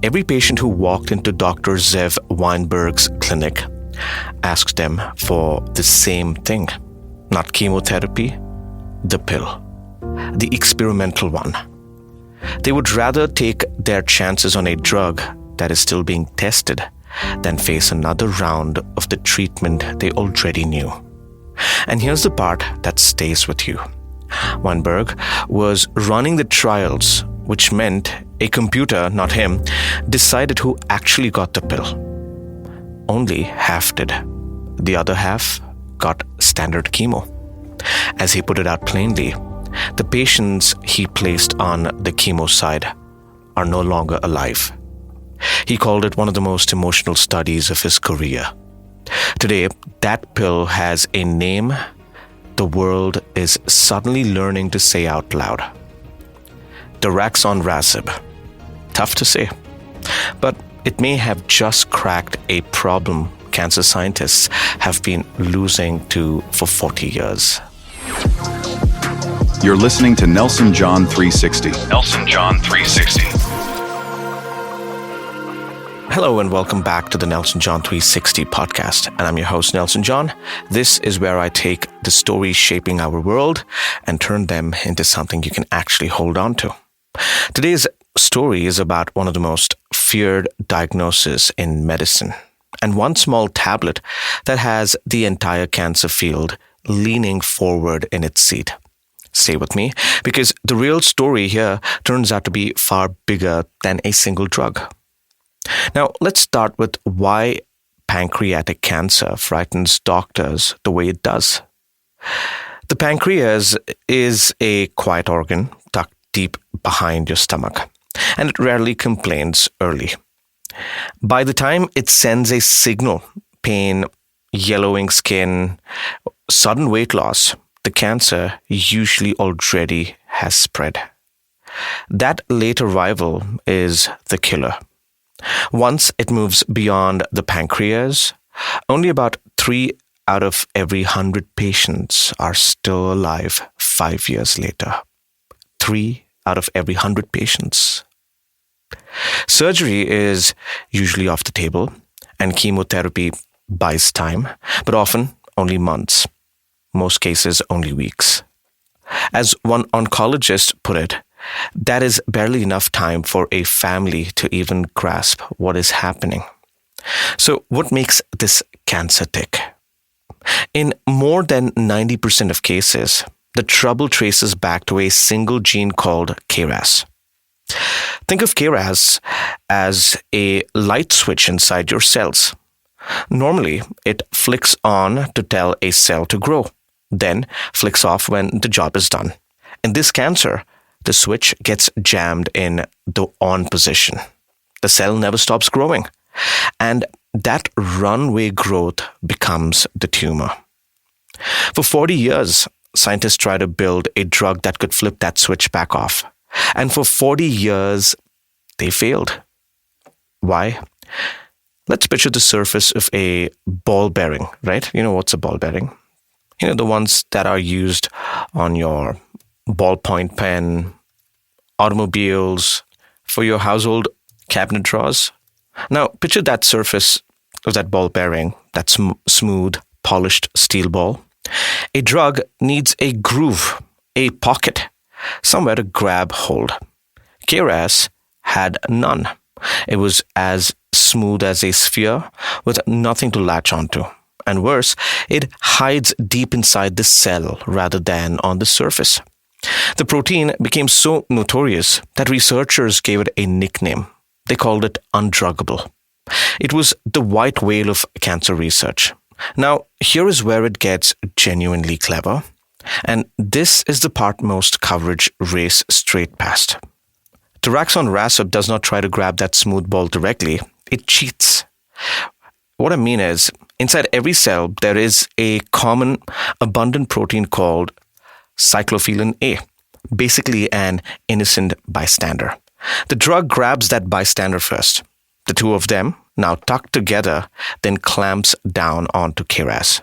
every patient who walked into Dr. Zev Weinberg's clinic asked them for the same thing. Not chemotherapy, the pill. The experimental one. They would rather take their chances on a drug that is still being tested than face another round of the treatment they already knew. And here's the part that stays with you. Weinberg was running the trials, which meant a computer, not him, decided who actually got the pill. Only half did. The other half got standard chemo. As he put it out plainly, the patients he placed on the chemo side are no longer alive. He called it one of the most emotional studies of his career. Today, that pill has a name the world is suddenly learning to say out loud. Daraxonrasib. Tough to say, but it may have just cracked a problem cancer scientists have been losing to for 40 years. You're listening to Nelson John 360. Nelson John 360. Hello and welcome back to the Nelson John 360 podcast. And I'm your host, Nelson John. This is where I take the stories shaping our world and turn them into something you can actually hold on to. Today's story is about one of the most feared diagnoses in medicine, and one small tablet that has the entire cancer field leaning forward in its seat. Stay with me, because the real story here turns out to be far bigger than a single drug. Now, let's start with why pancreatic cancer frightens doctors the way it does. The pancreas is a quiet organ tucked deep behind your stomach, and it rarely complains early. By the time it sends a signal, pain, yellowing skin, sudden weight loss, the cancer usually already has spread. That late arrival is the killer. Once it moves beyond the pancreas, only about 3 out of every 100 patients are still alive 5 years later. 3 out of every 100 patients. Surgery is usually off the table, and chemotherapy buys time, but often only months. Most cases only weeks. As one oncologist put it, that is barely enough time for a family to even grasp what is happening. So what makes this cancer tick? In more than 90% of cases, the trouble traces back to a single gene called KRAS. Think of KRAS as a light switch inside your cells. Normally, it flicks on to tell a cell to grow, then flicks off when the job is done. In this cancer, the switch gets jammed in the on position. The cell never stops growing, and that runaway growth becomes the tumor. For 40 years, scientists tried to build a drug that could flip that switch back off. And for 40 years, they failed. Why? Let's picture the surface of a ball bearing, right? You know what's a ball bearing? You know, the ones that are used on your ballpoint pen, automobiles, for your household cabinet drawers. Now, picture that surface of that ball bearing, that smooth, polished steel ball. A drug needs a groove, a pocket, somewhere to grab hold. KRAS had none. It was as smooth as a sphere with nothing to latch onto. And worse, it hides deep inside the cell rather than on the surface. The protein became so notorious that researchers gave it a nickname. They called it undruggable. It was the white whale of cancer research. Now, here is where it gets genuinely clever. And this is the part most coverage race straight past. Daraxonrasib does not try to grab that smooth ball directly. It cheats. What I mean is, inside every cell, there is a common, abundant protein called cyclophilin A, basically an innocent bystander. The drug grabs that bystander first. The two of them, now tucked together, then clamps down onto KRAS.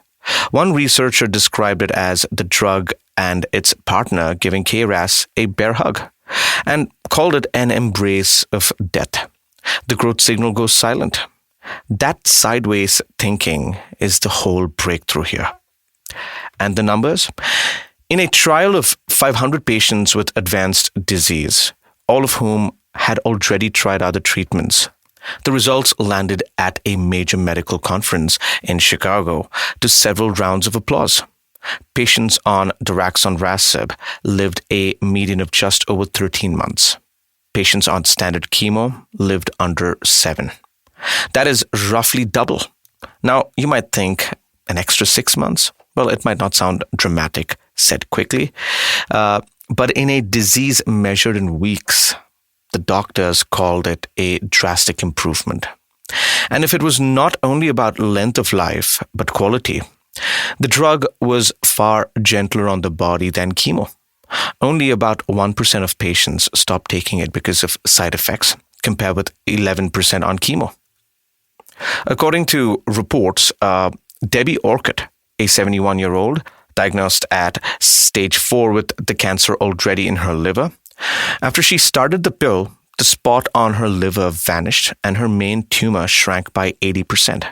One researcher described it as the drug and its partner giving KRAS a bear hug, and called it an embrace of death. the growth signal goes silent. That sideways thinking is the whole breakthrough here. And the numbers? In a trial of 500 patients with advanced disease, all of whom had already tried other treatments, the results landed at a major medical conference in Chicago to several rounds of applause. Patients on daraxonrasib lived a median of just over 13 months. Patients on standard chemo lived under 7. That is roughly double. Now, you might think an extra 6 months? Well, it might not sound dramatic, said quickly, but in a disease measured in weeks, the doctors called it a drastic improvement. And if it was not only about length of life, but quality, the drug was far gentler on the body than chemo. Only about 1% of patients stopped taking it because of side effects, compared with 11% on chemo. According to reports, Debbie Orcutt, a 71-year-old, diagnosed at stage 4 with the cancer already in her liver. After she started the pill, the spot on her liver vanished and her main tumor shrank by 80%.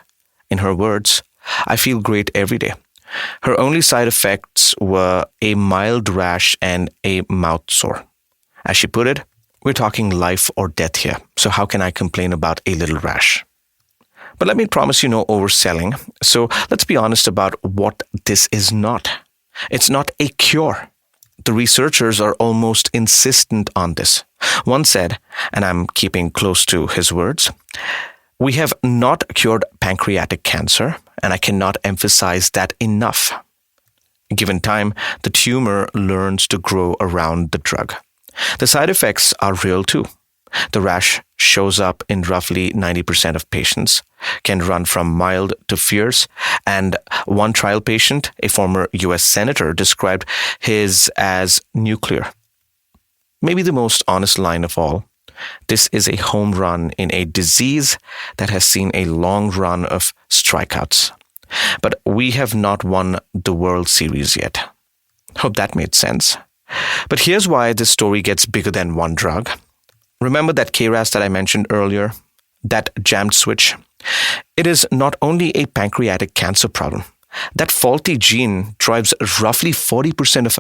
In her words, "I feel great every day." Her only side effects were a mild rash and a mouth sore. As she put it, "We're talking life or death here, so how can I complain about a little rash?" But let me promise you no overselling. So let's be honest about what this is not. It's not a cure. The researchers are almost insistent on this. One said, and I'm keeping close to his words, "We have not cured pancreatic cancer, and I cannot emphasize that enough. Given time, the tumor learns to grow around the drug. The side effects are real too. The rash shows up in roughly 90% of patients, can run from mild to fierce, and one trial patient, a former US senator, described his as nuclear." Maybe the most honest line of all. This is a home run in a disease that has seen a long run of strikeouts. But we have not won the World Series yet. Hope that made sense. But here's why this story gets bigger than one drug. Remember that KRAS that I mentioned earlier? That jammed switch? It is not only a pancreatic cancer problem. That faulty gene drives roughly 40% of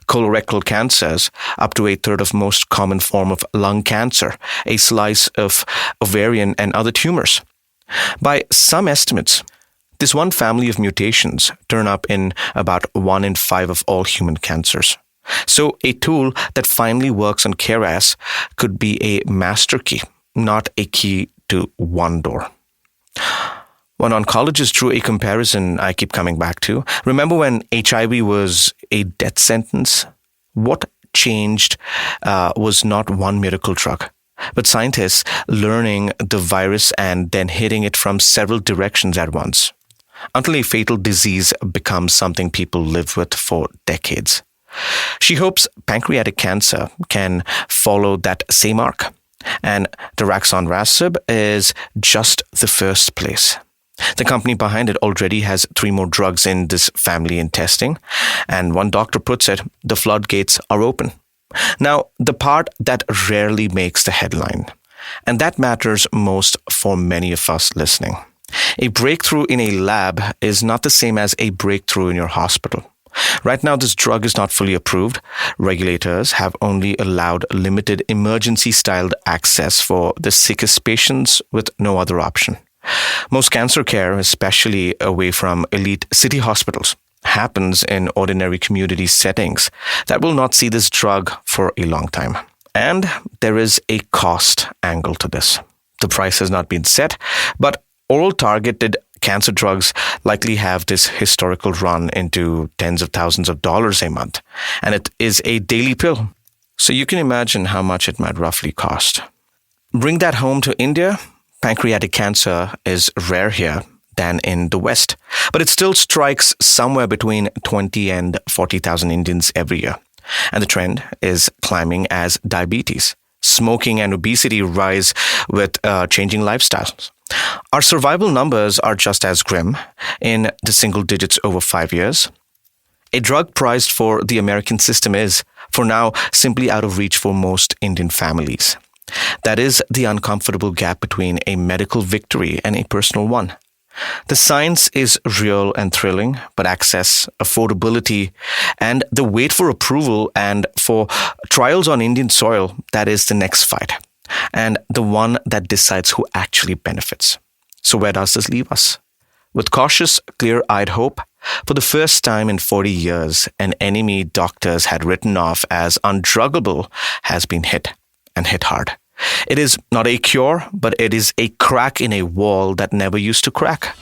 colorectal cancers, up to a third of most common form of lung cancer, a slice of ovarian and other tumors. By some estimates, this one family of mutations turn up in about 1 in 5 of all human cancers. So a tool that finally works on KRAS could be a master key, not a key to one door. One oncologist drew a comparison I keep coming back to. Remember when HIV was a death sentence? What changed was not one miracle drug, but scientists learning the virus and then hitting it from several directions at once, until a fatal disease becomes something people live with for decades. She hopes pancreatic cancer can follow that same arc, and daraxonrasib is just the first place. The company behind it already has 3 more drugs in this family in testing, and one doctor puts it, the floodgates are open. Now, the part that rarely makes the headline, and that matters most for many of us listening. A breakthrough in a lab is not the same as a breakthrough in your hospital. Right now, this drug is not fully approved. Regulators have only allowed limited emergency-styled access for the sickest patients with no other option. Most cancer care, especially away from elite city hospitals, happens in ordinary community settings that will not see this drug for a long time. And there is a cost angle to this. The price has not been set, but oral targeted cancer drugs likely have this historical run into tens of thousands of dollars a month, and it is a daily pill. So you can imagine how much it might roughly cost. Bring that home to India. Pancreatic cancer is rare here than in the West, but it still strikes somewhere between 20 and 40,000 Indians every year. And the trend is climbing as diabetes, smoking and obesity rise with changing lifestyles. Our survival numbers are just as grim, in the single digits over 5 years. A drug priced for the American system is, for now, simply out of reach for most Indian families. That is the uncomfortable gap between a medical victory and a personal one. The science is real and thrilling, but access, affordability, and the wait for approval and for trials on Indian soil, that is the next fight, and the one that decides who actually benefits. So where does this leave us? With cautious, clear-eyed hope, for the first time in 40 years, an enemy doctors had written off as undruggable has been hit, and hit hard. It is not a cure, but it is a crack in a wall that never used to crack.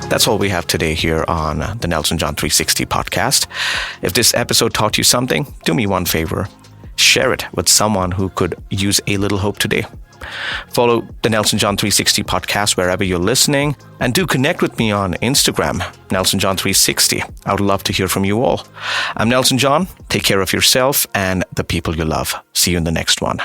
That's all we have today here on the Nelson John 360 podcast. If this episode taught you something, do me one favor. Share it with someone who could use a little hope today. Follow the Nelson John 360 podcast wherever you're listening, and do connect with me on Instagram, Nelson John 360. I would love to hear from you all. I'm Nelson John. Take care of yourself and the people you love. See you in the next one.